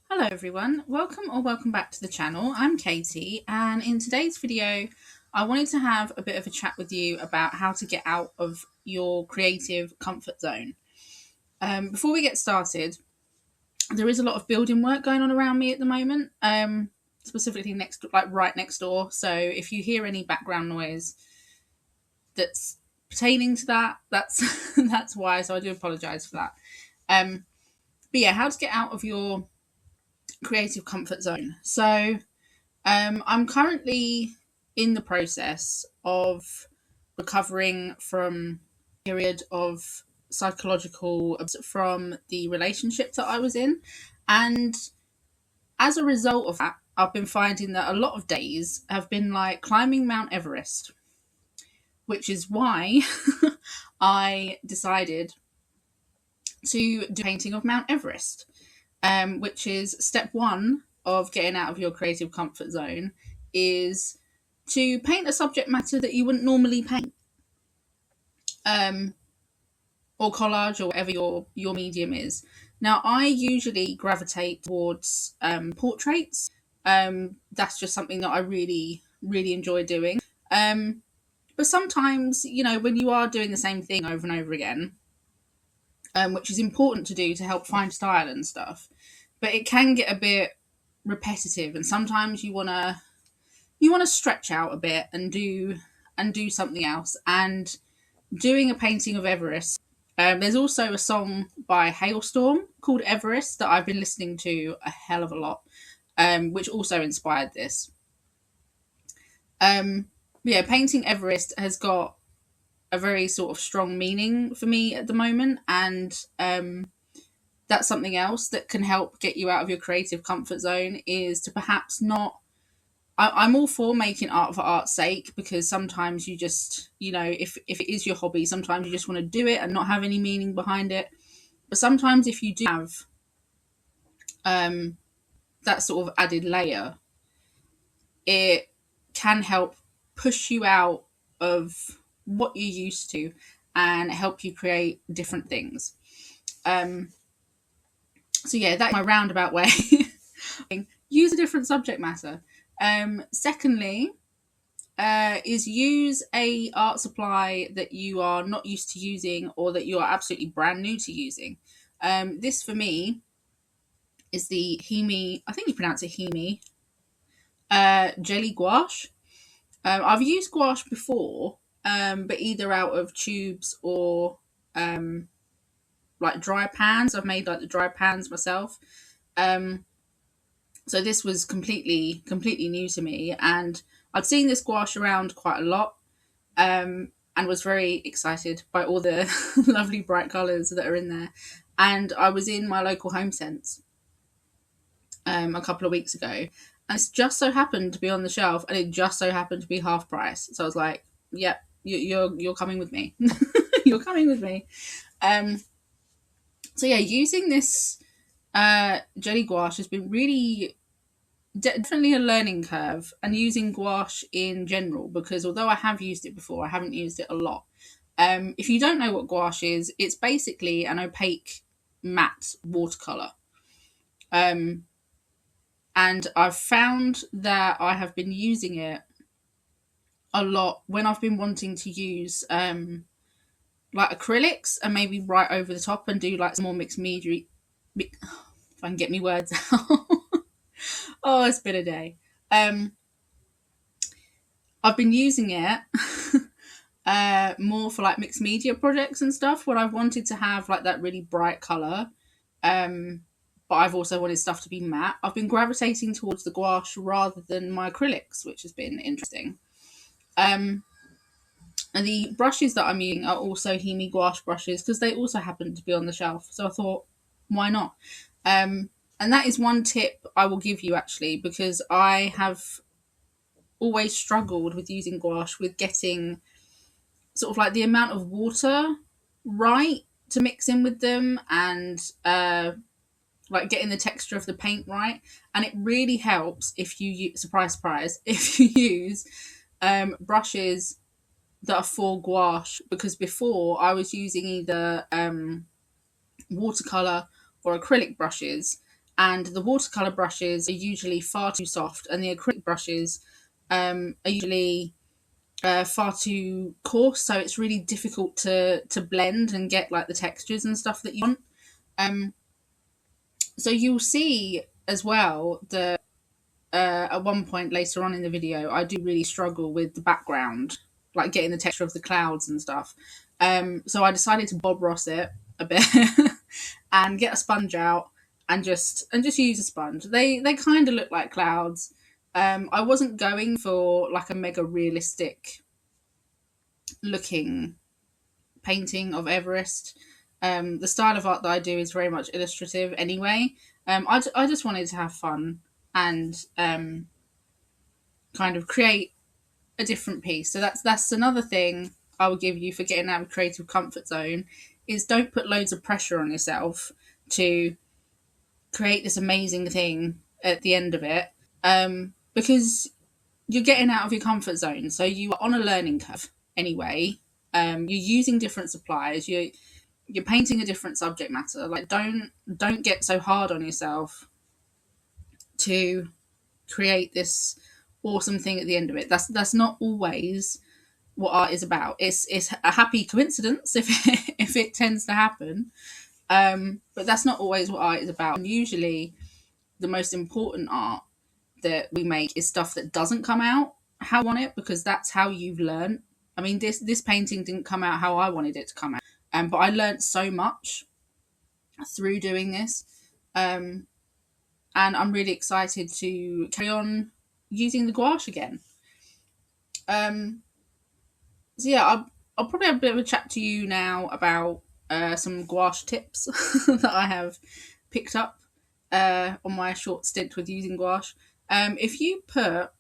Hello everyone, welcome back to the channel. I'm Katie, and in today's video I wanted to have a bit of a chat with you about how to get out of your creative comfort zone. Before we get started, there is a lot of building work going on around me at the moment, specifically right next door. So if you hear any background noise that's pertaining to that, that's that's why. So I do apologise for that. But yeah, how to get out of your creative comfort zone. So I'm currently in the process of recovering from a period of psychological from the relationship that I was in. And as a result of that, I've been finding that a lot of days have been like climbing Mount Everest, which is why I decided to do a painting of Mount Everest, which is step one of getting out of your creative comfort zone, is to paint a subject matter that you wouldn't normally paint, um, or collage, or whatever your medium is. Now, I usually gravitate towards portraits. That's just something that I really enjoy doing. But sometimes, when you are doing the same thing over and over again, which is important to do to help find style and stuff, but it can get a bit repetitive, and sometimes you want to stretch out a bit and do something else. And doing a painting of Everest, there's also a song by Hailstorm called Everest that I've been listening to a hell of a lot, which also inspired this. Yeah, painting Everest has got a very sort of strong meaning for me at the moment, and that's something else that can help get you out of your creative comfort zone, is to perhaps not. I'm all for making art for art's sake, because sometimes you just, if it is your hobby, sometimes you just want to do it and not have any meaning behind it. But sometimes if you do have um, that sort of added layer, it can help push you out of what you're used to and help you create different things. Um, so yeah, that's my roundabout way. Use a different subject matter. Secondly, is use a art supply that you are not used to using, or that you are absolutely brand new to using. This for me is the Himi, I think you pronounce it Himi, jelly gouache. I've used gouache before, but either out of tubes or like dry pans. I've made like the dry pans myself. Um, so this was completely new to me, and I'd seen this gouache around quite a lot, and was very excited by all the lovely bright colours that are in there. And I was in my local Home Sense a couple of weeks ago, and it's just so happened to be on the shelf, and it just so happened to be half price. So I was like, "Yep, you're coming with me. You're coming with me." Um, so yeah, using this jelly gouache has been really definitely a learning curve, and using gouache in general, because although I have used it before, I haven't used it a lot. If you don't know what gouache is, it's basically an opaque matte watercolor. Um, and I've found that I have been using it a lot when I've been wanting to use like acrylics, and maybe right over the top and do like some more mixed media. If I can get me words out. Oh, it's been a day. Um, I've been using it more for like mixed media projects and stuff, where I've wanted to have like that really bright color. But I've also wanted stuff to be matte. I've been gravitating towards the gouache rather than my acrylics, which has been interesting. Um, and the brushes that I'm using are also Himi gouache brushes, because they also happen to be on the shelf. So I thought, why not? And that is one tip I will give you, actually, because I have always struggled with using gouache, with getting sort of like the amount of water right to mix in with them, and like getting the texture of the paint right. And it really helps if you use, surprise, if you use brushes that are for gouache, because before I was using either watercolor or acrylic brushes, And the watercolor brushes are usually far too soft, and the acrylic brushes are usually far too coarse, so it's really difficult to blend and get like the textures and stuff that you want. So you'll see as well that at one point later on in the video, I do really struggle with the background, like getting the texture of the clouds and stuff. So I decided to Bob Ross it a bit and get a sponge out and just use a sponge. They kind of look like clouds. I wasn't going for like a mega realistic looking painting of Everest. The style of art that I do is very much illustrative anyway. I just wanted to have fun and kind of create a different piece. So that's another thing I will give you for getting out of creative comfort zone, is don't put loads of pressure on yourself to create this amazing thing at the end of it, because you're getting out of your comfort zone. So you are on a learning curve anyway. You're using different supplies. You're painting a different subject matter. Like don't get so hard on yourself to create this awesome thing at the end of it. That's not always what art is about. It's a happy coincidence if it tends to happen, but that's not always what art is about. And usually, the most important art that we make is stuff that doesn't come out how you want it, because that's how you've learned. I mean, this painting didn't come out how I wanted it to come out, but I learned so much through doing this, and I'm really excited to carry on using the gouache again. So yeah, I'll probably have a bit of a chat to you now about some gouache tips that I have picked up on my short stint with using gouache. If you put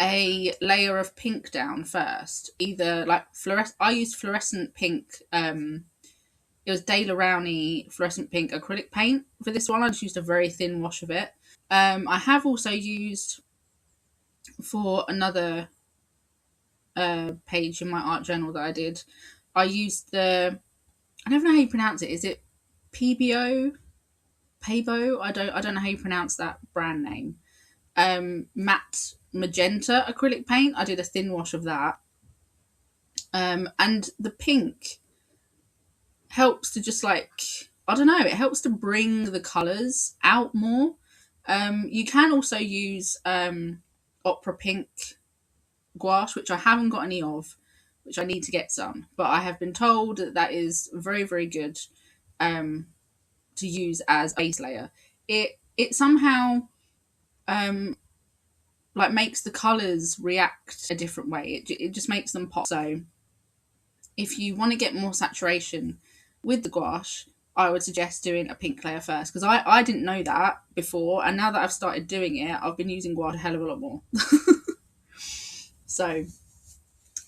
a layer of pink down first, either like I used fluorescent pink. It was De La Rowney fluorescent pink acrylic paint for this one. I just used a very thin wash of it. I have also used, for another page in my art journal that I did, I used I don't know how you pronounce it. Is it PBO? Pabo? I don't know how you pronounce that brand name. Matte magenta acrylic paint. I did a thin wash of that. And the pink helps to just like, I don't know, it helps to bring the colours out more. You can also use opera pink gouache, which I haven't got any of, which I need to get some, but I have been told that that is very, very good to use as a base layer. It somehow like makes the colours react a different way. It just makes them pop. So if you want to get more saturation with the gouache, I would suggest doing a pink layer first, because I didn't know that before, and now that I've started doing it, I've been using gouache a hell of a lot more. So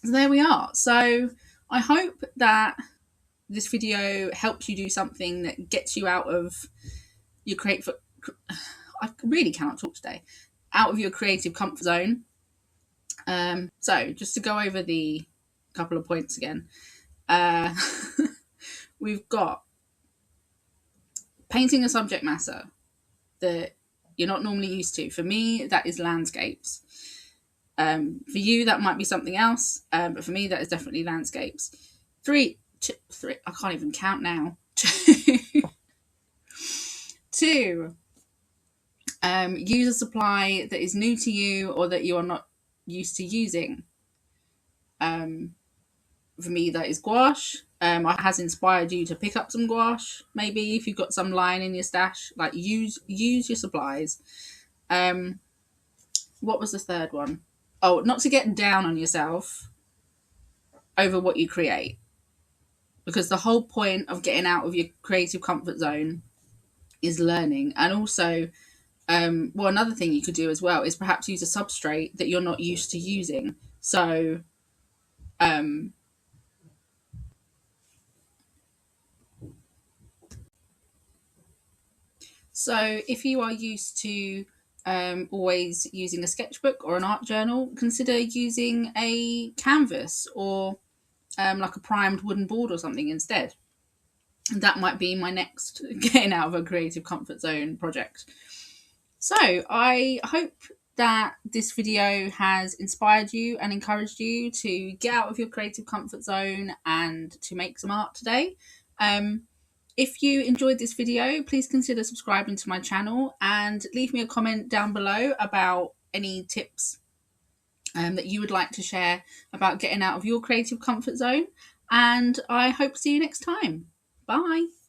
there we are. So I hope that this video helps you do something that gets you out of your I really cannot talk today. Out of your creative comfort zone. So just to go over the couple of points again. We've got painting a subject matter that you're not normally used to. For me, that is landscapes. For you, that might be something else, but for me, that is definitely landscapes. Three, I can't even count now. Two, use a supply that is new to you or that you are not used to using. For me, that is gouache. It has inspired you to pick up some gouache. Maybe if you've got some lying in your stash, like use your supplies. What was the third one? Oh, not to get down on yourself over what you create, because the whole point of getting out of your creative comfort zone is learning. And also, another thing you could do as well is perhaps use a substrate that you're not used to using. So, if you are used to always using a sketchbook or an art journal, consider using a canvas or like a primed wooden board or something instead. that might be my next getting out of a creative comfort zone project. So I hope that this video has inspired you and encouraged you to get out of your creative comfort zone and to make some art today. If you enjoyed this video, please consider subscribing to my channel and leave me a comment down below about any tips that you would like to share about getting out of your creative comfort zone. And I hope to see you next time. Bye.